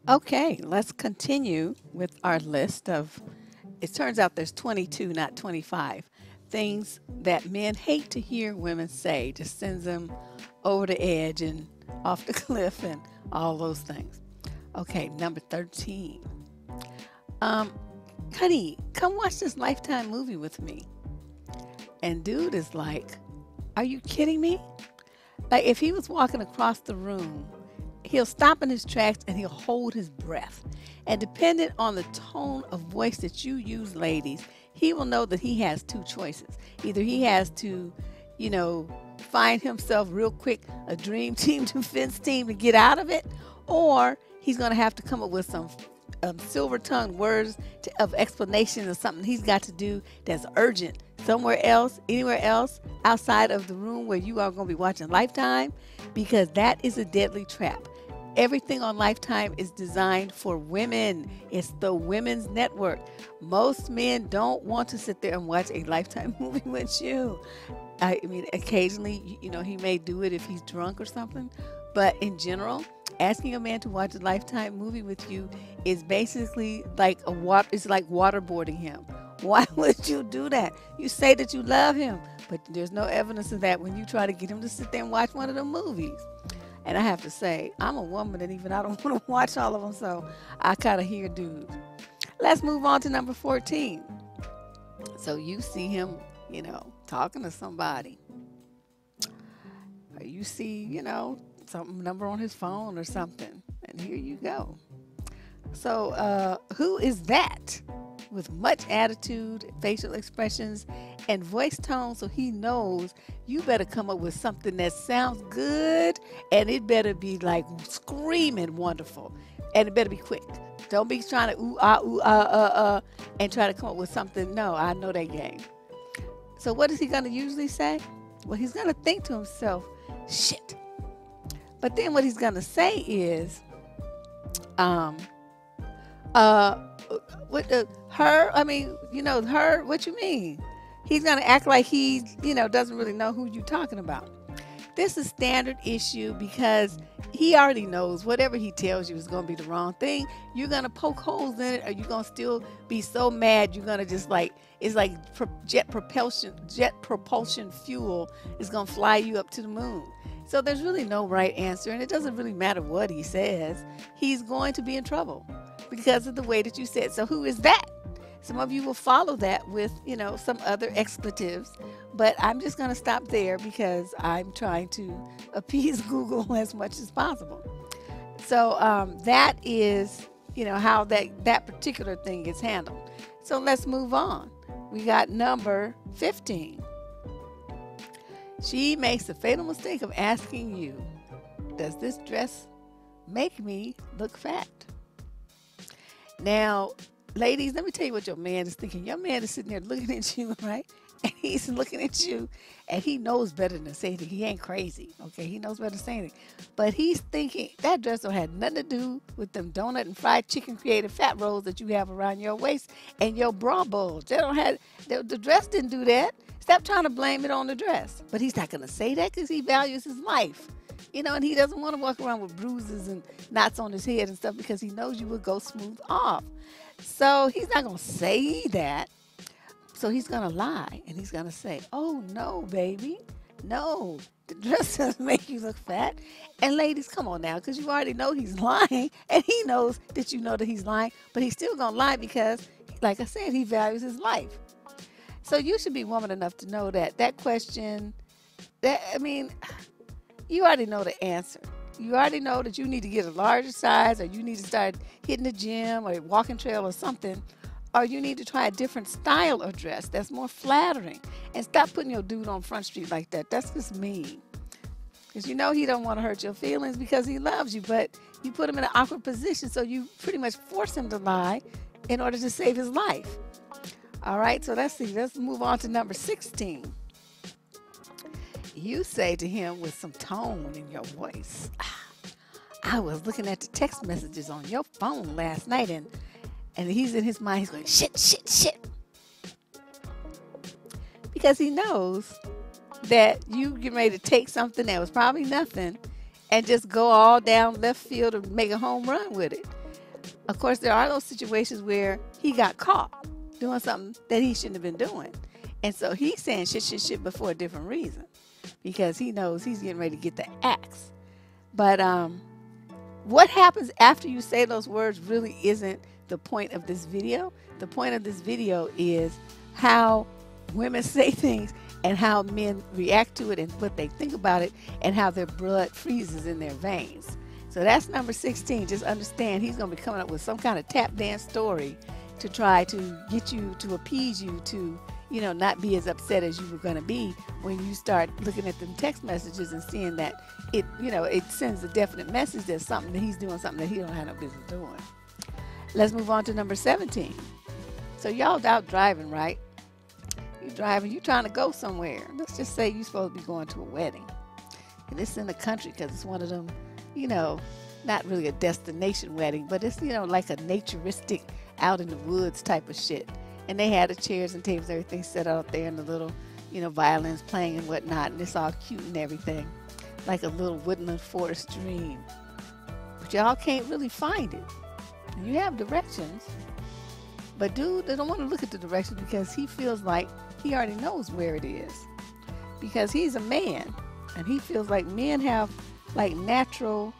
Okay, let's continue with our list of, it turns out there's 22, not 25, things that men hate to hear women say. Just sends them over the edge and off the cliff and all those things. Okay, number 13. Um, honey, come watch this Lifetime movie with me. And dude is like, are you kidding me? Like if he was walking across the room, he'll stop in his tracks and he'll hold his breath. And depending on the tone of voice that you use, ladies, he will know that he has two choices. Either he has to, you know, find himself real quick a dream team defense team to get out of it, or he's going to have to come up with some silver tongued words of explanation or something he's got to do that's urgent somewhere else, anywhere else outside of the room where you are going to be watching Lifetime, because that is a deadly trap. Everything on Lifetime is designed for women. It's the women's network. Most men don't want to sit there and watch a Lifetime movie with you. I mean, occasionally, you know, he may do it if he's drunk or something, but in general, asking a man to watch a Lifetime movie with you is basically like it's like waterboarding him. Why would you do that? You say that you love him, but there's no evidence of that when you try to get him to sit there and watch one of the movies. And I have to say, I'm a woman and even I don't want to watch all of them, so I kind of hear dudes. Let's move on to number 14. So you see him, you know, talking to somebody. Or you see, you know, some number on his phone or something. And here you go. So who is that? With much attitude, facial expressions, and voice tone, so he knows you better come up with something that sounds good, and it better be like screaming wonderful, and it better be quick. Don't be trying to and try to come up with something. No, I know that game. So what is he going to usually say? Well, he's going to think to himself, shit. But then what he's going to say is, what her? I mean, you know, her. What you mean? He's gonna act like he, you know, doesn't really know who you're talking about. This is standard issue because he already knows whatever he tells you is gonna be the wrong thing. You're gonna poke holes in it, or you're gonna still be so mad you're gonna just like it's like jet propulsion fuel is gonna fly you up to the moon. So there's really no right answer, and it doesn't really matter what he says. He's going to be in trouble because of the way that you said. So who is that? Some of you will follow that with, you know, some other expletives, but I'm just going to stop there because I'm trying to appease Google as much as possible. So that is, you know, how that particular thing gets handled. So let's move on. We got number 15. She makes the fatal mistake of asking you, does this dress make me look fat? Now, ladies, let me tell you what your man is thinking. Your man is sitting there looking at you, right? And he's looking at you, and he knows better than to say anything. He ain't crazy, okay? He knows better than to say anything. But he's thinking that dress don't have nothing to do with them donut and fried chicken created fat rolls that you have around your waist and your bra bulge. They don't have, the dress didn't do that. Stop trying to blame it on the dress. But he's not going to say that because he values his life. You know, and he doesn't want to walk around with bruises and knots on his head and stuff because he knows you would go smooth off. So he's not going to say that. So he's going to lie, and he's going to say, oh, no, baby. No, the dress doesn't make you look fat. And ladies, come on now, because you already know he's lying, and he knows that you know that he's lying, but he's still going to lie because, like I said, he values his life. So you should be woman enough to know that that question, you already know the answer. You already know that you need to get a larger size, or you need to start hitting the gym or walking trail or something, or you need to try a different style of dress that's more flattering. And stop putting your dude on Front Street like that. That's just mean. Because you know he don't want to hurt your feelings because he loves you, but you put him in an awkward position, so you pretty much force him to lie in order to save his life. All right, so let's see. Let's move on to number 16. You say to him with some tone in your voice, I was looking at the text messages on your phone last night, and he's in his mind, he's going, shit, shit, shit. Because he knows that you get ready to take something that was probably nothing and just go all down left field and make a home run with it. Of course, there are those situations where he got caught doing something that he shouldn't have been doing. And so he's saying shit before a different reason, because he knows he's getting ready to get the axe. But what happens after you say those words really isn't the point of this video. The point of this video is how women say things and how men react to it and what they think about it and how their blood freezes in their veins. So that's number 16. Just understand he's going to be coming up with some kind of tap dance story to try to get you, to appease you, to, you know, not be as upset as you were going to be when you start looking at them text messages and seeing that it, you know, it sends a definite message that something that he's doing something that he don't have no business doing. Let's move on to number 17. So y'all out driving, right? You driving, you trying to go somewhere. Let's just say you're supposed to be going to a wedding. And it's in the country because it's one of them, you know, not really a destination wedding, but it's, you know, like a naturistic out in the woods type of shit. And they had the chairs and tables, everything set out there, and the little, you know, violins playing and whatnot, and it's all cute and everything, like a little woodland forest dream. But y'all can't really find it. And you have directions, but dude, they don't want to look at the directions because he feels like he already knows where it is, because he's a man, and he feels like men have like natural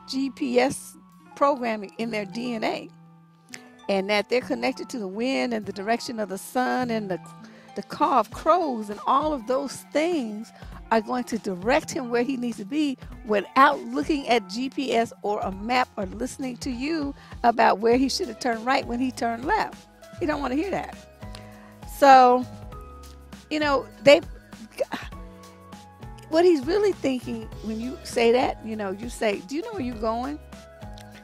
GPS programming in their DNA, and that they're connected to the wind and the direction of the sun and the caw of crows, and all of those things are going to direct him where he needs to be without looking at GPS or a map or listening to you about where he should have turned right when he turned left. He don't want to hear that. So, you know, what he's really thinking when you say that, you know, you say, do you know where you're going?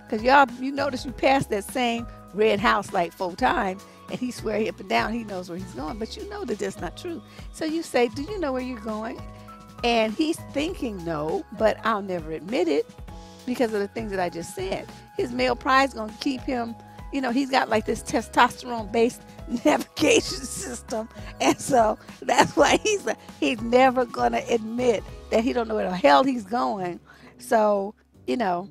Because y'all, you notice you passed that same red house like 4 times, and he swear up and down he knows where he's going, but you know that that's not true. So you say, do you know where you're going? And he's thinking no, but I'll never admit it because of the things that I just said. His male pride's going to keep him, you know, he's got like this testosterone-based navigation system, and so that's why he's never going to admit that he don't know where the hell he's going. So, you know,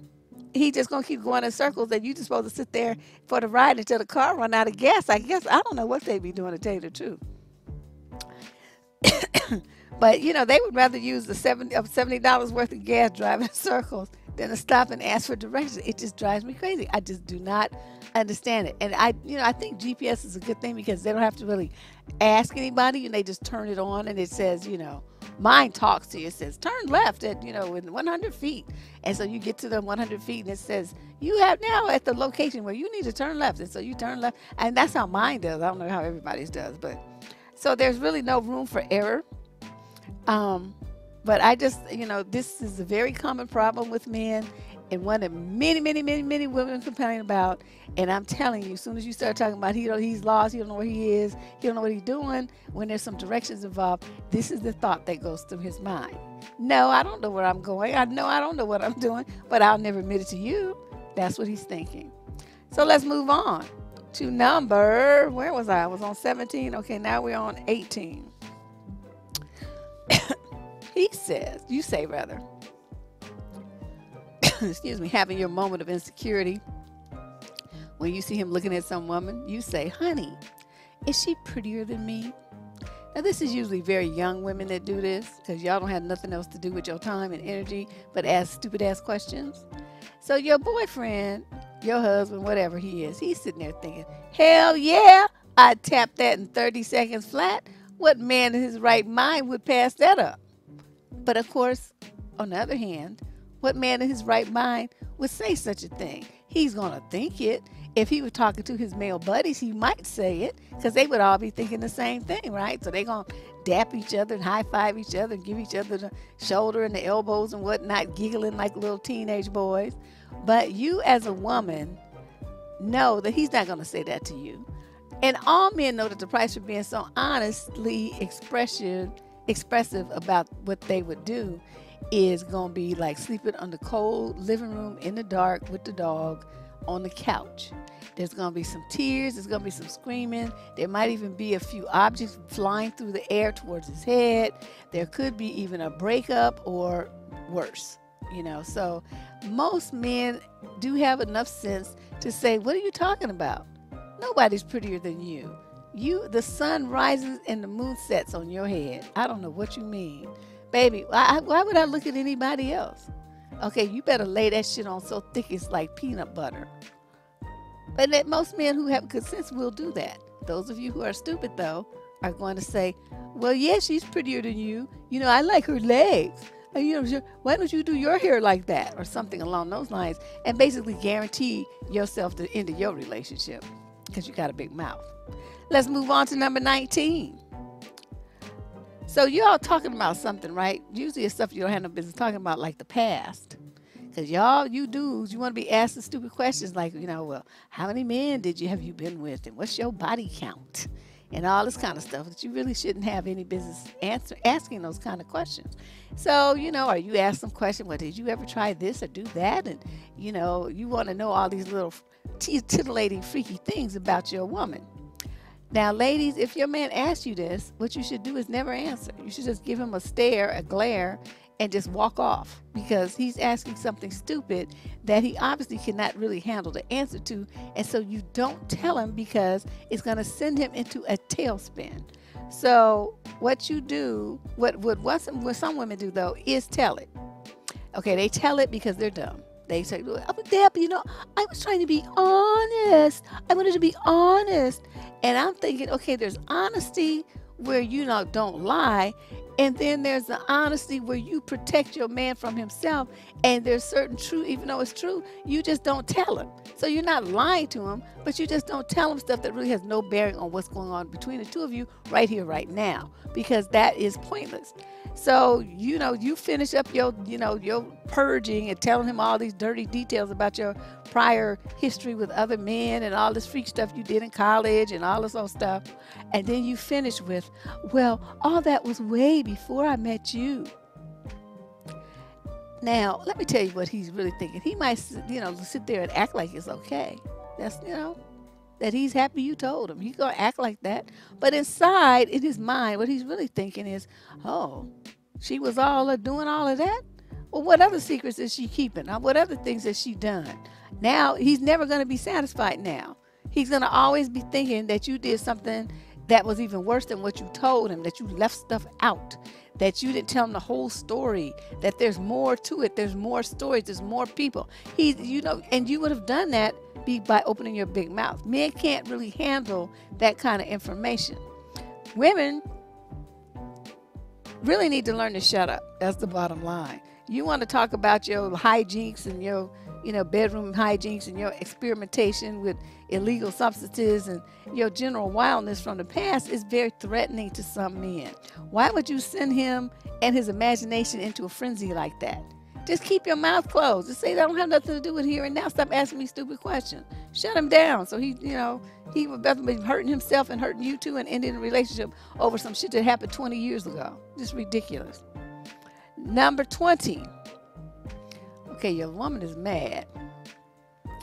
he just going to keep going in circles, and you just supposed to sit there for the ride until the car run out of gas. I guess, I don't know what they be doing, to tell you the truth. But, you know, they would rather use the $70 worth of gas driving in circles than to stop and ask for directions. It just drives me crazy. I just do not understand it. And I think GPS is a good thing because they don't have to really ask anybody, and they just turn it on, and it says, you know, mine talks to you. It says, turn left at, you know, in 100 feet. And so you get to the 100 feet, and it says, you have now at the location where you need to turn left. And so you turn left. And that's how mine does. I don't know how everybody's does, but so there's really no room for error. But I just, you know, this is a very common problem with men, and one that many women complain about. And I'm telling you, as soon as you start talking about he's lost, he don't know where he is, he don't know what he's doing, when there's some directions involved, this is the thought that goes through his mind. No, I don't know where I'm going. I know I don't know what I'm doing, but I'll never admit it to you. That's what he's thinking. So let's move on to number, where was I? I was on 17. Okay, now we're on 18. He says, you say rather, excuse me, having your moment of insecurity. When you see him looking at some woman, you say, honey, is she prettier than me? Now, this is usually very young women that do this because y'all don't have nothing else to do with your time and energy but ask stupid ass questions. So your boyfriend, your husband, whatever he is, he's sitting there thinking, hell yeah, I'd tap that in 30 seconds flat. What man in his right mind would pass that up? But of course, on the other hand, what man in his right mind would say such a thing? He's going to think it. If he were talking to his male buddies, he might say it because they would all be thinking the same thing, right? So they're going to dap each other and high-five each other and give each other the shoulder and the elbows and whatnot, giggling like little teenage boys. But you as a woman know that he's not going to say that to you. And all men know that the price for being so honestly expressive about what they would do is going to be like sleeping on the cold living room in the dark with the dog on the couch. There's going to be some tears. There's going to be some screaming. There might even be a few objects flying through the air towards his head. There could be even a breakup or worse, you know. So most men do have enough sense to say, what are you talking about? Nobody's prettier than you. The sun rises and the moon sets on your head. I don't know what you mean. Baby, why would I look at anybody else? Okay, you better lay that shit on so thick it's like peanut butter. But that most men who have good sense will do that. Those of you who are stupid, though, are going to say, well, yeah, she's prettier than you. You know, I like her legs. And, you know, why don't you do your hair like that? Or something along those lines. And basically guarantee yourself the end of your relationship because you got a big mouth. Let's move on to number 19. So you're all talking about something, right? Usually it's stuff you don't have no business talking about, like the past. Because you dudes, you want to be asking stupid questions like, you know, well, how many men have you been with? And what's your body count? And all this kind of stuff that you really shouldn't have any business asking those kind of questions. So, you know, or you ask some question, well, did you ever try this or do that? And, you know, you want to know all these little titillating, freaky things about your woman. Now, ladies, if your man asks you this, what you should do is never answer. You should just give him a stare, a glare, and just walk off because he's asking something stupid that he obviously cannot really handle the answer to. And so you don't tell him because it's going to send him into a tailspin. So what you do, what some women do, though, is tell it. Okay, they tell it because they're dumb. They say, oh, Deb, you know, I was trying to be honest. I wanted to be honest. And I'm thinking, okay, there's honesty where you don't lie. And then there's the honesty where you protect your man from himself. And there's certain truth, even though it's true, you just don't tell him. So you're not lying to him, but you just don't tell him stuff that really has no bearing on what's going on between the two of you right here, right now, because that is pointless. So, you know, you finish up your purging and telling him all these dirty details about your prior history with other men and all this freak stuff you did in college and all this old stuff. And then you finish with, well, all that was way before I met you. Now, let me tell you what he's really thinking. He might, sit there and act like it's okay. That's, that he's happy you told him. He's going to act like that. But inside, in his mind, what he's really thinking is, oh, she was all doing all of that? Well, what other secrets is she keeping? What other things has she done? Now, he's never going to be satisfied now. He's going to always be thinking that you did something that was even worse than what you told him, that you left stuff out, that you didn't tell him the whole story, that there's more to it, there's more stories, there's more people. And you would have done that by opening your big mouth. Men can't really handle that kind of information. Women really need to learn to shut up. That's the bottom line. You want to talk about your hijinks and your bedroom hijinks and your experimentation with illegal substances and your general wildness from the past is very threatening to some men. Why would you send him and his imagination into a frenzy like that? Just keep your mouth closed. Just say that don't have nothing to do with here and now. Stop asking me stupid questions. Shut him down. So he would definitely be hurting himself and hurting you too and ending a relationship over some shit that happened 20 years ago. Just ridiculous. Number 20. Okay, your woman is mad.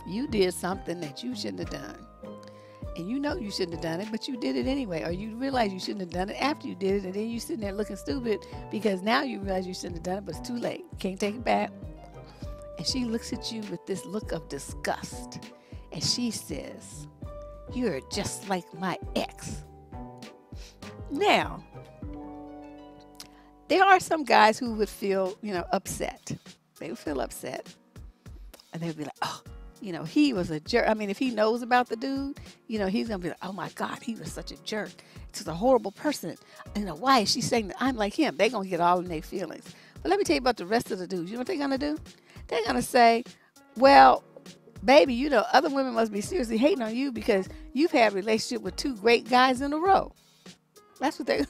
You did something that you shouldn't have done. And you know you shouldn't have done it, but you did it anyway. Or you realize you shouldn't have done it after you did it, and then you sitting there looking stupid because now you realize you shouldn't have done it, but it's too late. You can't take it back. And she looks at you with this look of disgust. And she says, you're just like my ex. Now, there are some guys who would feel, upset. They would feel upset. And they would be like, oh, he was a jerk. I mean, if he knows about the dude, he's going to be like, oh my God, he was such a jerk. He's a horrible person. Why is she saying that I'm like him? They're going to get all in their feelings. But let me tell you about the rest of the dudes. You know what they're going to do? They're going to say, well, baby, other women must be seriously hating on you because you've had a relationship with 2 great guys in a row. That's what they're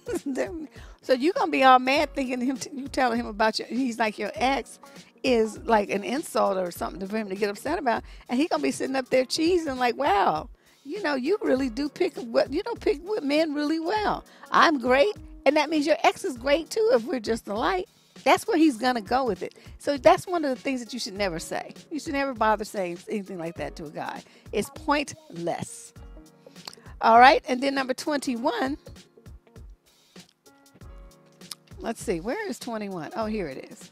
So you're going to be all mad thinking you telling him about he's like your ex is like an insult or something for him to get upset about. And he's going to be sitting up there cheesing like, wow, you really do pick men really well. I'm great. And that means your ex is great too if we're just alike. That's where he's going to go with it. So that's one of the things that you should never say. You should never bother saying anything like that to a guy. It's pointless. All right. And then number 21. Let's see. Where is 21? Oh, here it is.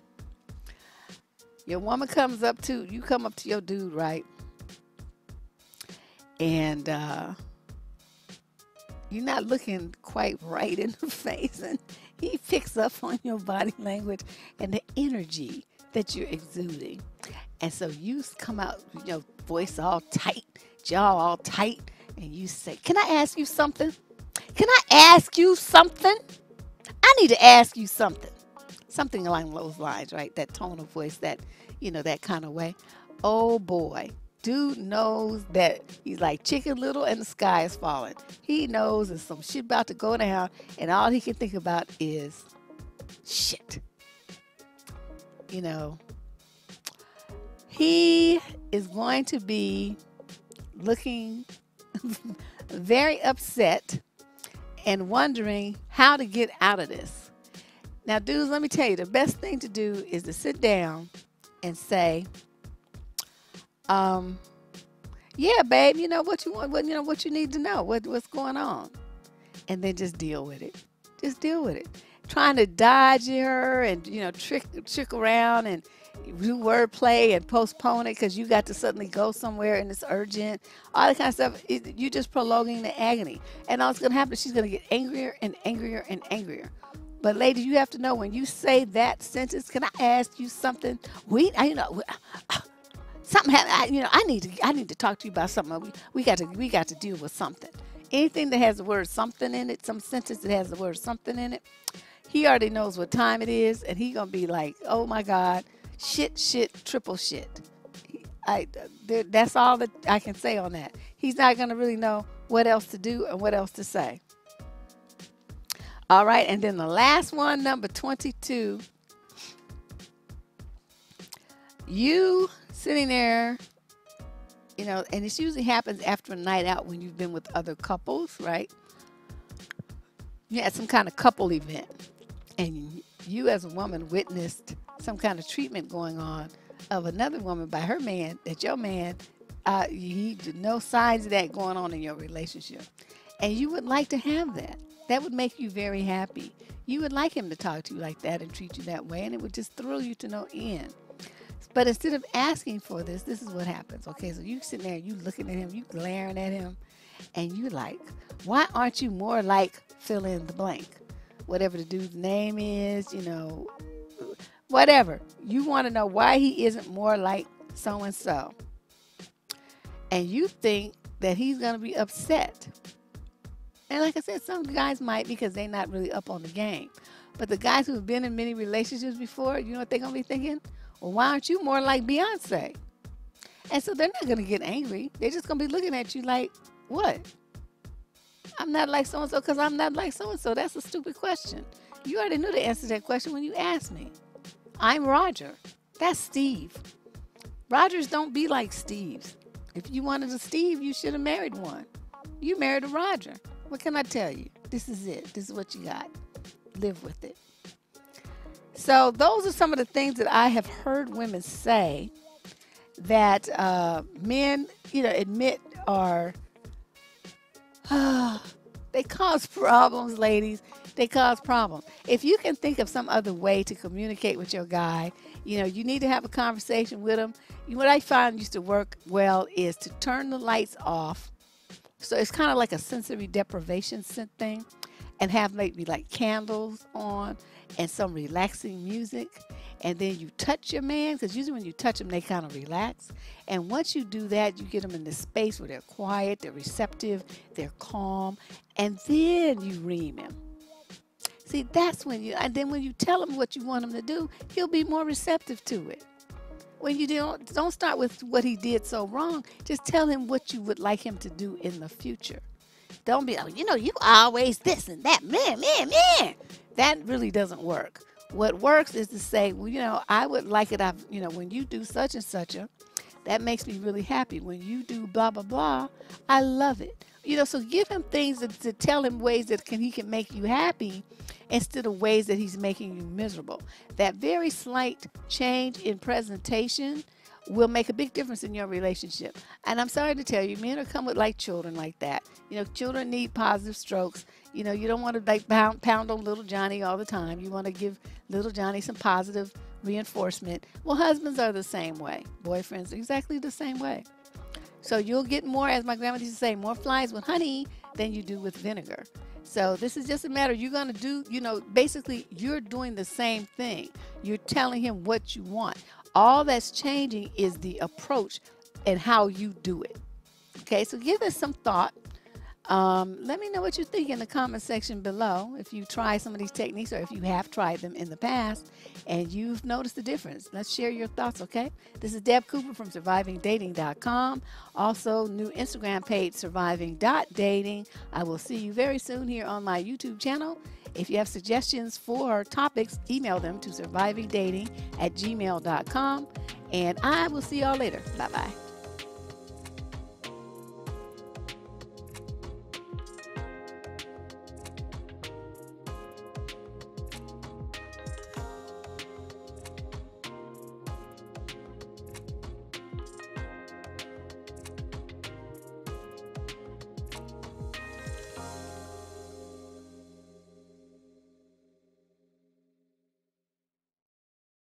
Your woman you come up to your dude, right? and you're not looking quite right in the face, and he picks up on your body language and the energy that you're exuding. And so you come out, voice all tight, jaw all tight, and you say, "Can I ask you something? Can I ask you something? I need to ask you something." Something along those lines, right? That tone of voice, that kind of way. Oh boy, dude knows that he's like Chicken Little and the sky is falling. He knows there's some shit about to go down, and all he can think about is shit. He is going to be looking very upset and wondering how to get out of this. Now, dudes, let me tell you, the best thing to do is to sit down and say, yeah, babe, you know what you want, what you need to know, what's going on. And then just deal with it. Just deal with it. Trying to dodge her and, trick around and do wordplay and postpone it because you got to suddenly go somewhere and it's urgent. All that kind of stuff, you're just prolonging the agony. And all that's going to happen is she's going to get angrier and angrier and angrier. But ladies, you have to know when you say that sentence, "Can I ask you something?" Something happened. I need to talk to you about something. We got to deal with something. Anything that has the word something in it, some sentence that has the word something in it, he already knows what time it is, and he gonna be like, "Oh my God, shit, triple shit." That's all that I can say on that. He's not gonna really know what else to do and what else to say. All right, and then the last one, number 22. You sitting there, and this usually happens after a night out when you've been with other couples, right? You had some kind of couple event, and you as a woman witnessed some kind of treatment going on of another woman by her man, that your man, he did no signs of that going on in your relationship. And you would like to have that. That would make you very happy. You would like him to talk to you like that and treat you that way, and it would just thrill you to no end. But instead of asking for this is what happens. Okay, so you sitting there, you looking at him, you glaring at him, and you like, why aren't you more like fill in the blank? Whatever the dude's name is, whatever. You want to know why he isn't more like so-and-so. And you think that he's going to be upset. And like I said, some guys might because they're not really up on the game. But the guys who have been in many relationships before, you know what they're going to be thinking? Well, why aren't you more like Beyonce? And so they're not going to get angry. They're just going to be looking at you like, what? I'm not like so-and-so because I'm not like so-and-so. That's a stupid question. You already knew the answer to that question when you asked me. I'm Roger. That's Steve. Rogers don't be like Steves. If you wanted a Steve, you should have married one. You married a Roger. What can I tell you? This is it. This is what you got. Live with it. So those are some of the things that I have heard women say that men, admit are, they cause problems, ladies. They cause problems. If you can think of some other way to communicate with your guy, you need to have a conversation with him. What I find used to work well is to turn the lights off. So it's kind of like a sensory deprivation thing, and have maybe like candles on and some relaxing music. And then you touch your man, because usually when you touch them, they kind of relax. And once you do that, you get them in this space where they're quiet, they're receptive, they're calm, and then you ream him. See, that's when and then when you tell him what you want him to do, he'll be more receptive to it. When you don't start with what he did so wrong, just tell him what you would like him to do in the future. Don't be, you always this and that, man. That really doesn't work. What works is to say, well, I would like it, when you do such and such, that makes me really happy. When you do blah, blah, blah, I love it. So give him things to tell him ways that he can make you happy instead of ways that he's making you miserable. That very slight change in presentation will make a big difference in your relationship. And I'm sorry to tell you, men are come with like children like that. Children need positive strokes. You don't want to like pound on little Johnny all the time. You want to give little Johnny some positive reinforcement. Well, husbands are the same way. Boyfriends are exactly the same way. So you'll get more, as my grandmother used to say, more flies with honey than you do with vinegar. So this is just a matter, you're going to do, basically you're doing the same thing. You're telling him what you want. All that's changing is the approach and how you do it. Okay, so give this some thought. Let me know what you think in the comment section below if you try some of these techniques or if you have tried them in the past and you've noticed the difference. Let's share your thoughts, okay? This is Deb Cooper from survivingdating.com. Also, new Instagram page, surviving.dating. I will see you very soon here on my YouTube channel. If you have suggestions for topics, email them to survivingdating@gmail.com. And I will see y'all later. Bye-bye.